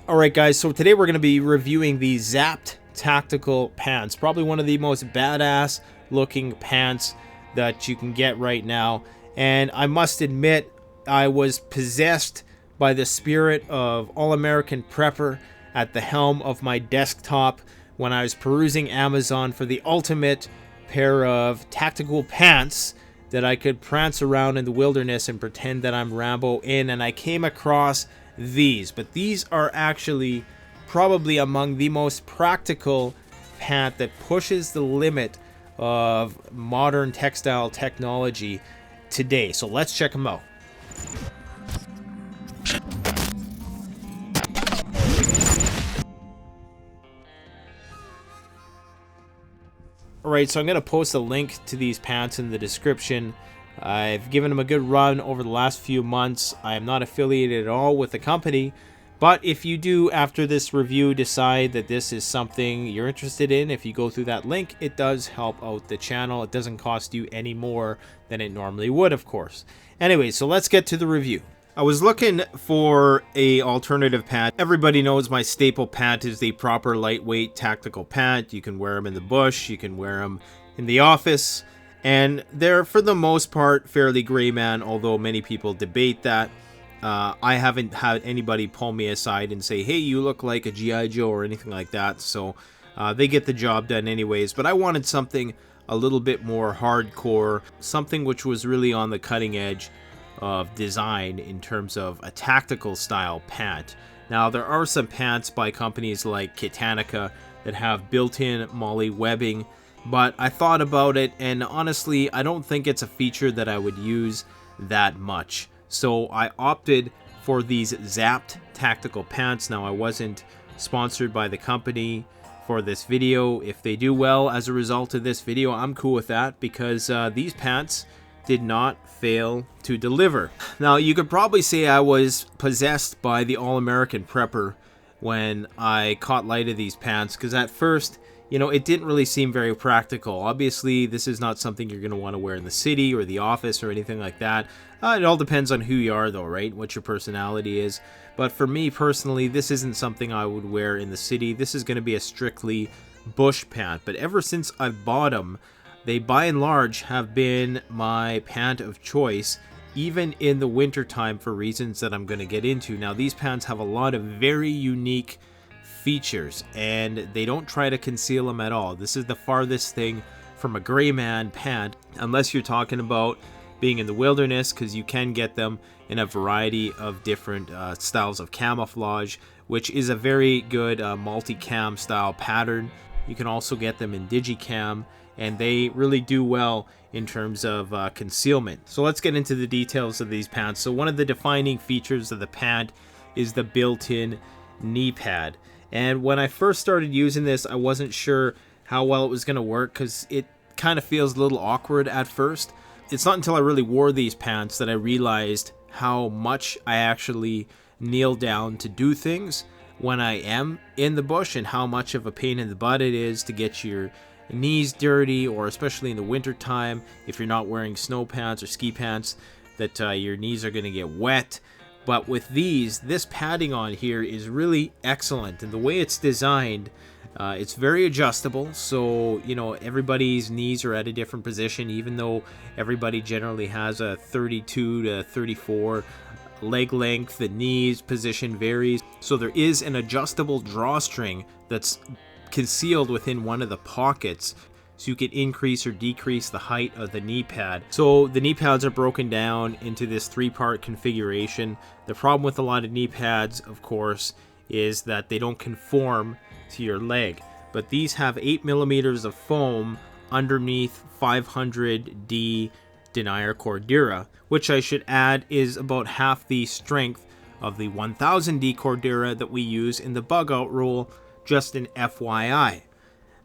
Alright guys, so today we're going to be reviewing the Zapped Tactical Pants. Probably one of the most badass looking pants that you can get right now. And I must admit, I was possessed by the spirit of All-American Prepper at the helm of my desktop when I was perusing Amazon for the ultimate pair of tactical pants that I could prance around in the wilderness and pretend that I'm Rambo in. And I came across these, but these are actually probably among the most practical pant that pushes the limit of modern textile technology today. So let's check them out. Alright, so I'm going to post a link to these pants in the description. I've given them a good run over the last few months. I am not affiliated at all with the company, but if you do, after this review, decide that this is something you're interested in, if you go through that link, it does help out the channel. It doesn't cost you any more than it normally would, of course. Anyway, so let's get to the review. I was looking for a alternative pant. Everybody knows my staple pant is the proper lightweight tactical pant. You can wear them in the bush, you can wear them in the office, and they're for the most part fairly gray man, although many people debate that. I haven't had anybody pull me aside and say, hey, you look like a G.I. Joe or anything like that, so they get the job done anyways. But I wanted something a little bit more hardcore, something which was really on the cutting edge of design in terms of a tactical style pant. Now, there are some pants by companies like Kitanica that have built-in MOLLE webbing, but I thought about it, and honestly, I don't think it's a feature that I would use that much. So I opted for these Zapped Tactical Pants. Now, I wasn't sponsored by the company for this video. If they do well as a result of this video, I'm cool with that, because these pants did not fail to deliver. Now, you could probably say I was possessed by the All-American Prepper when I caught light of these pants, because at first, you know, it didn't really seem very practical. Obviously, this is not something you're going to want to wear in the city or the office or anything like that. It all depends on who you are, though, right? What your personality is. But for me, personally, this isn't something I would wear in the city. This is going to be a strictly bush pant. But ever since I've bought them, they, by and large, have been my pant of choice, even in the wintertime, for reasons that I'm going to get into. Now, these pants have a lot of very unique features, and they don't try to conceal them at all. This is the farthest thing from a gray man pant, unless you're talking about being in the wilderness, because you can get them in a variety of different styles of camouflage, which is a very good multi-cam style pattern. You can also get them in digicam, and they really do well in terms of concealment. So let's get into the details of these pants. So one of the defining features of the pant is the built-in knee pad. And when I first started using this, I wasn't sure how well it was going to work, because it kind of feels a little awkward at first. It's not until I really wore these pants that I realized how much I actually kneel down to do things when I am in the bush, and how much of a pain in the butt it is to get your knees dirty, or especially in the winter time, if you're not wearing snow pants or ski pants, that your knees are going to get wet. But with these, this padding on here is really excellent, and the way it's designed, it's very adjustable. So, you know, everybody's knees are at a different position, even though everybody generally has a 32 to 34 leg length. The knees position varies, so there is an adjustable drawstring that's concealed within one of the pockets, so you can increase or decrease the height of the knee pad. So the knee pads are broken down into this three-part configuration. The problem with a lot of knee pads, of course, is that they don't conform to your leg. But these have 8 millimeters of foam underneath 500D denier Cordura, which I should add is about half the strength of the 1000D Cordura that we use in the bug out rule, just an FYI.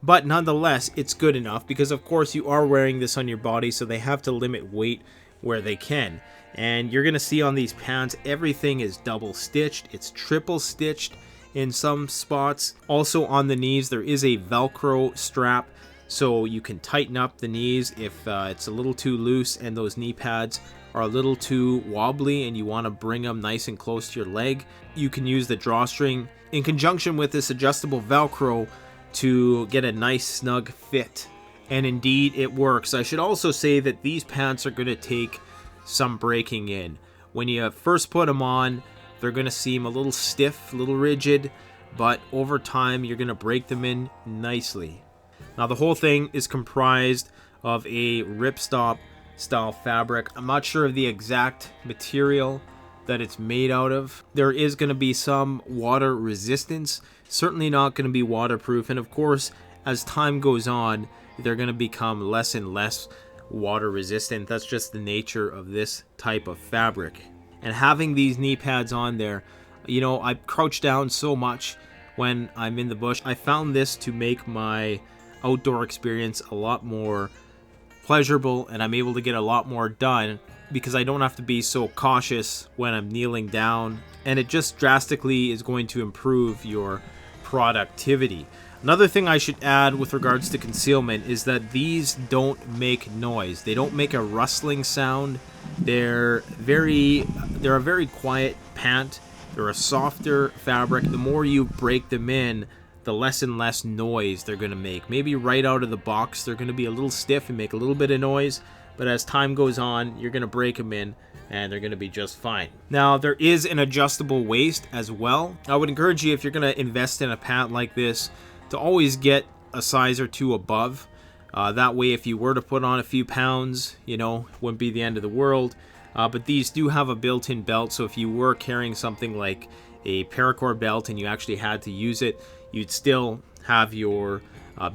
But nonetheless, it's good enough, because of course you are wearing this on your body, so they have to limit weight where they can. And you're going to see on these pants, everything is double stitched. It's triple stitched in some spots. Also on the knees, there is a Velcro strap, so you can tighten up the knees if it's a little too loose and those knee pads are a little too wobbly and you want to bring them nice and close to your leg. You can use the drawstring in conjunction with this adjustable Velcro to get a nice snug fit. And indeed it works. I should also say that these pants are going to take some breaking in. When you first put them on, they're going to seem a little stiff, a little rigid, but over time you're going to break them in nicely. Now the whole thing is comprised of a ripstop style fabric. I'm not sure of the exact material that it's made out of. There is going to be some water resistance, certainly not going to be waterproof, and of course as time goes on they're going to become less and less water resistant. That's just the nature of this type of fabric. And having these knee pads on there, you know, I crouch down so much when I'm in the bush. I found this to make my outdoor experience a lot more pleasurable, and I'm able to get a lot more done because I don't have to be so cautious when I'm kneeling down, and it just drastically is going to improve your productivity. Another thing I should add with regards to concealment is that these don't make noise. They don't make a rustling sound. They're a very quiet pant. They're a softer fabric. The more you break them in, the less and less noise they're going to make. Maybe right out of the box they're going to be a little stiff and make a little bit of noise, but as time goes on you're going to break them in and they're going to be just fine. Now there is an adjustable waist as well. I would encourage you, if you're going to invest in a pant like this, to always get a size or two above. That way if you were to put on a few pounds, you know, wouldn't be the end of the world. But these do have a built-in belt, so if you were carrying something like a paracord belt and you actually had to use it, you'd still have your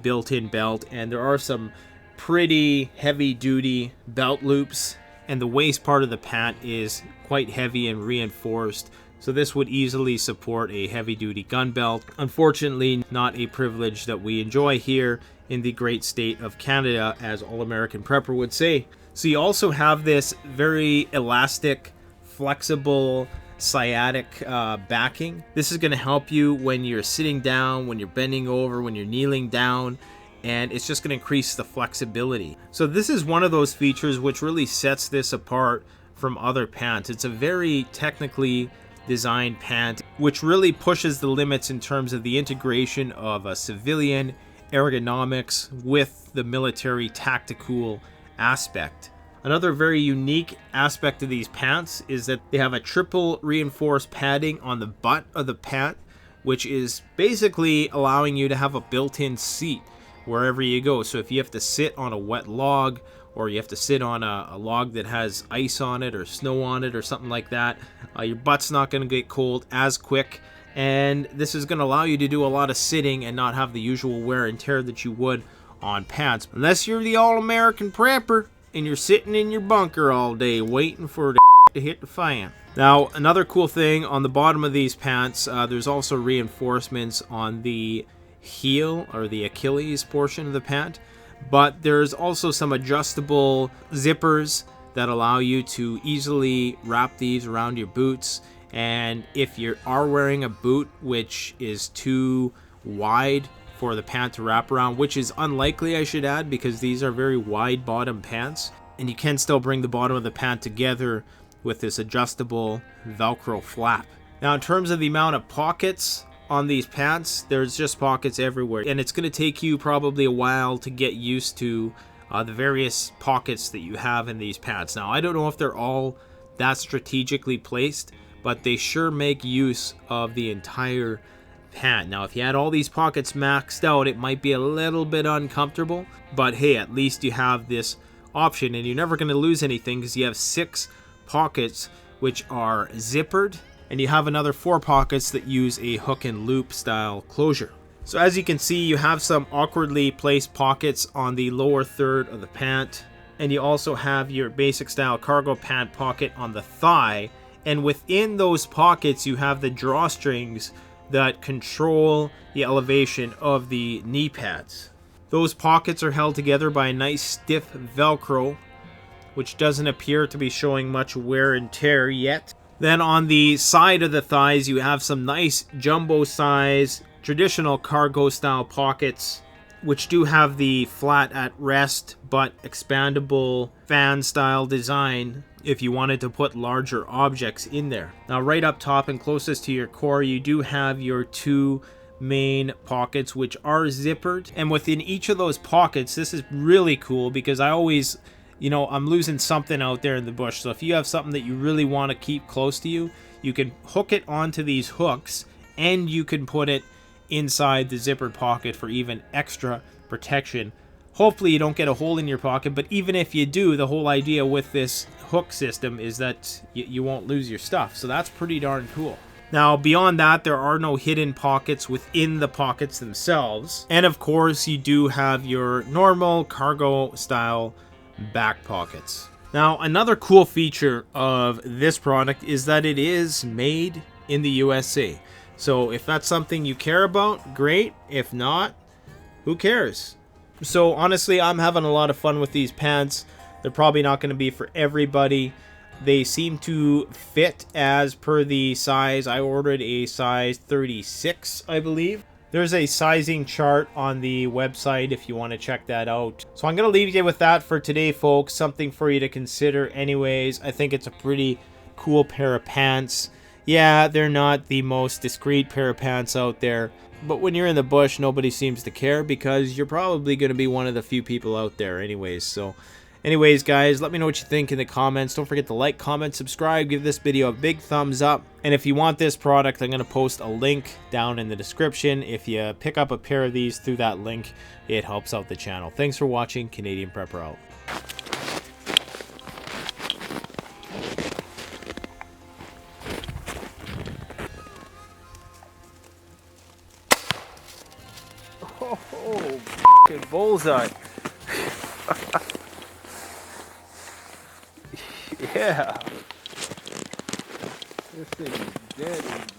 built-in belt. And there are some pretty heavy-duty belt loops, and the waist part of the pant is quite heavy and reinforced, so this would easily support a heavy-duty gun belt. Unfortunately, not a privilege that we enjoy here in the great state of Canada, as All American Prepper would say. So you also have this very elastic, flexible, sciatic backing. This is going to help you when you're sitting down, when you're bending over, when you're kneeling down, and it's just going to increase the flexibility. So this is one of those features which really sets this apart from other pants. It's a very technically designed pant which really pushes the limits in terms of the integration of a civilian ergonomics with the military tactical aspect. Another very unique aspect of these pants is that they have a triple reinforced padding on the butt of the pant, which is basically allowing you to have a built-in seat wherever you go. So if you have to sit on a wet log, or you have to sit on a log that has ice on it or snow on it or something like that, your butt's not going to get cold as quick, and this is going to allow you to do a lot of sitting and not have the usual wear and tear that you would on pants, unless you're the all-American prepper and you're sitting in your bunker all day waiting for the to hit the fan. Now another cool thing on the bottom of these pants, there's also reinforcements on the heel or the Achilles portion of the pant, but there's also some adjustable zippers that allow you to easily wrap these around your boots. And if you are wearing a boot which is too wide for the pant to wrap around, which is unlikely, I should add, because these are very wide bottom pants, and you can still bring the bottom of the pant together with this adjustable Velcro flap. Now in terms of the amount of pockets on these pants, there's just pockets everywhere, and it's going to take you probably a while to get used to the various pockets that you have in these pants. Now I don't know if they're all that strategically placed, but they sure make use of the entire pant. Now if you had all these pockets maxed out, it might be a little bit uncomfortable, but hey, at least you have this option, and you're never going to lose anything because you have 6 pockets which are zippered, and you have another 4 pockets that use a hook and loop style closure. So as you can see, you have some awkwardly placed pockets on the lower third of the pant, and you also have your basic style cargo pant pocket on the thigh, and within those pockets you have the drawstrings that control the elevation of the knee pads. Those pockets are held together by a nice stiff Velcro, which doesn't appear to be showing much wear and tear yet. Then on the side of the thighs, you have some nice jumbo size, traditional cargo style pockets which do have the flat at rest but expandable fan style design if you wanted to put larger objects in there. Now right up top and closest to your core, you do have your 2 main pockets, which are zippered, and within each of those pockets, this is really cool because I always, you know, I'm losing something out there in the bush. So if you have something that you really want to keep close to you, you can hook it onto these hooks and you can put it inside the zippered pocket for even extra protection. Hopefully you don't get a hole in your pocket, but even if you do, the whole idea with this hook system is that you won't lose your stuff. So that's pretty darn cool. Now, beyond that, there are no hidden pockets within the pockets themselves. And of course, you do have your normal cargo style back pockets. Now, another cool feature of this product is that it is made in the USA. So if that's something you care about, great. If not, who cares? So honestly, I'm having a lot of fun with these pants. They're probably not going to be for everybody. They seem to fit as per the size. I ordered a size 36, I believe. There's a sizing chart on the website if you want to check that out. So I'm going to leave you with that for today, folks. Something for you to consider anyways. I think it's a pretty cool pair of pants. Yeah, they're not the most discreet pair of pants out there. But when you're in the bush, nobody seems to care because you're probably going to be one of the few people out there anyways. So anyways, guys, let me know what you think in the comments. Don't forget to like, comment, subscribe, give this video a big thumbs up. And if you want this product, I'm going to post a link down in the description. If you pick up a pair of these through that link, it helps out the channel. Thanks for watching. Canadian Prepper out. Oh, fucking bullseye. Yeah. This thing is dead.